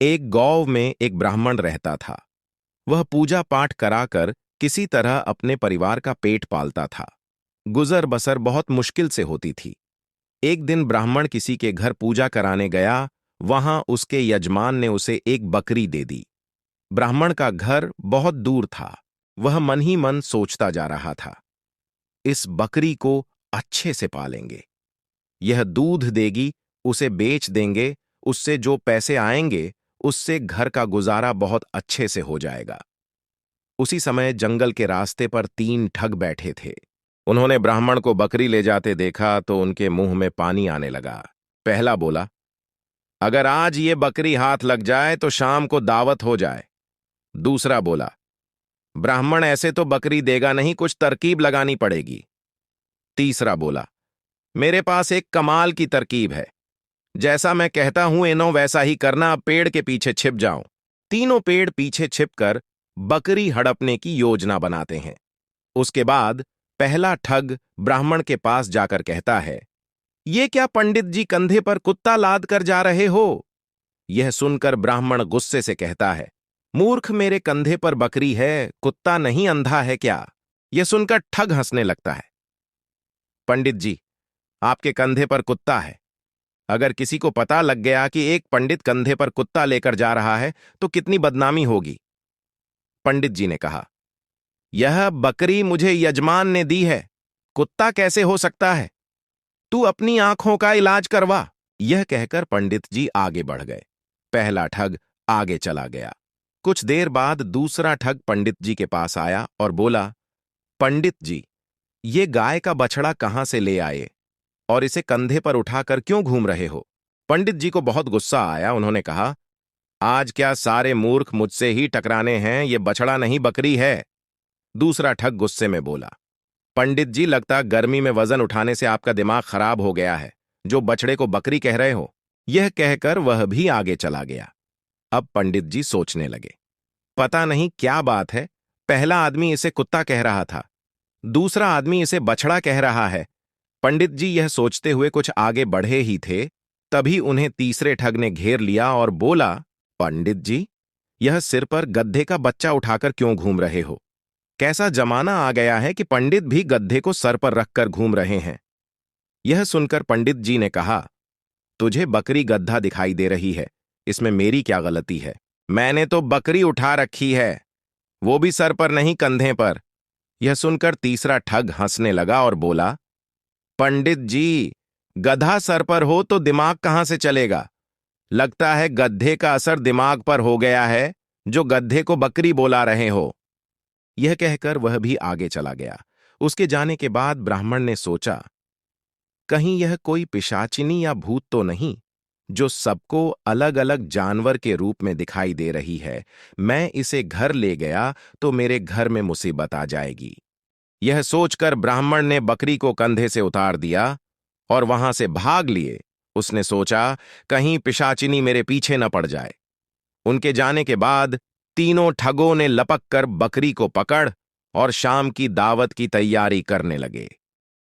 एक गांव में एक ब्राह्मण रहता था। वह पूजा पाठ कराकर किसी तरह अपने परिवार का पेट पालता था। गुजर बसर बहुत मुश्किल से होती थी। एक दिन ब्राह्मण किसी के घर पूजा कराने गया। वहां उसके यजमान ने उसे एक बकरी दे दी। ब्राह्मण का घर बहुत दूर था। वह मन ही मन सोचता जा रहा था, इस बकरी को अच्छे से पालेंगे, यह दूध देगी, उसे बेच देंगे, उससे जो पैसे आएंगे उससे घर का गुजारा बहुत अच्छे से हो जाएगा। उसी समय जंगल के रास्ते पर 3 ठग बैठे थे। उन्होंने ब्राह्मण को बकरी ले जाते देखा तो उनके मुंह में पानी आने लगा। पहला बोला, अगर आज ये बकरी हाथ लग जाए तो शाम को दावत हो जाए। दूसरा बोला, ब्राह्मण ऐसे तो बकरी देगा नहीं, कुछ तरकीब लगानी पड़ेगी। तीसरा बोला, मेरे पास एक कमाल की तरकीब है, जैसा मैं कहता हूं इनो वैसा ही करना, अब पेड़ के पीछे छिप जाओ। तीनों पेड़ पीछे छिपकर बकरी हड़पने की योजना बनाते हैं। उसके बाद पहला ठग ब्राह्मण के पास जाकर कहता है, ये क्या पंडित जी कंधे पर कुत्ता लाद कर जा रहे हो? यह सुनकर ब्राह्मण गुस्से से कहता है, मूर्ख, मेरे कंधे पर बकरी है, कुत्ता नहीं, अंधा है क्या? यह सुनकर ठग हंसने लगता है। पंडित जी, आपके कंधे पर कुत्ता है। अगर किसी को पता लग गया कि एक पंडित कंधे पर कुत्ता लेकर जा रहा है तो कितनी बदनामी होगी। पंडित जी ने कहा, यह बकरी मुझे यजमान ने दी है, कुत्ता कैसे हो सकता है? तू अपनी आंखों का इलाज करवा। यह कहकर पंडित जी आगे बढ़ गए। पहला ठग आगे चला गया। कुछ देर बाद दूसरा ठग पंडित जी के पास आया और बोला, पंडित जी, ये गाय का बछड़ा कहां से ले आए और इसे कंधे पर उठाकर क्यों घूम रहे हो? पंडित जी को बहुत गुस्सा आया। उन्होंने कहा, आज क्या सारे मूर्ख मुझसे ही टकराने हैं? ये बछड़ा नहीं, बकरी है। दूसरा ठग गुस्से में बोला, पंडित जी, लगता गर्मी में वजन उठाने से आपका दिमाग खराब हो गया है, जो बछड़े को बकरी कह रहे हो। यह कहकर वह भी आगे चला गया। अब पंडित जी सोचने लगे, पता नहीं क्या बात है, पहला आदमी इसे कुत्ता कह रहा था, दूसरा आदमी इसे बछड़ा कह रहा है। पंडित जी यह सोचते हुए कुछ आगे बढ़े ही थे, तभी उन्हें तीसरे ठग ने घेर लिया और बोला, पंडित जी, यह सिर पर गधे का बच्चा उठाकर क्यों घूम रहे हो? कैसा जमाना आ गया है कि पंडित भी गधे को सर पर रखकर घूम रहे हैं। यह सुनकर पंडित जी ने कहा, तुझे बकरी गधा दिखाई दे रही है, इसमें मेरी क्या गलती है? मैंने तो बकरी उठा रखी है, वो भी सर पर नहीं, कंधे पर। यह सुनकर तीसरा ठग हंसने लगा और बोला, पंडित जी, गधा सर पर हो तो दिमाग कहां से चलेगा? लगता है गधे का असर दिमाग पर हो गया है, जो गधे को बकरी बोला रहे हो। यह कहकर वह भी आगे चला गया। उसके जाने के बाद ब्राह्मण ने सोचा, कहीं यह कोई पिशाचिनी या भूत तो नहीं, जो सबको अलग अलग जानवर के रूप में दिखाई दे रही है। मैं इसे घर ले गया तो मेरे घर में मुसीबत आ जाएगी। यह सोचकर ब्राह्मण ने बकरी को कंधे से उतार दिया और वहां से भाग लिए। उसने सोचा, कहीं पिशाचिनी मेरे पीछे न पड़ जाए। उनके जाने के बाद तीनों ठगों ने लपक कर बकरी को पकड़ और शाम की दावत की तैयारी करने लगे।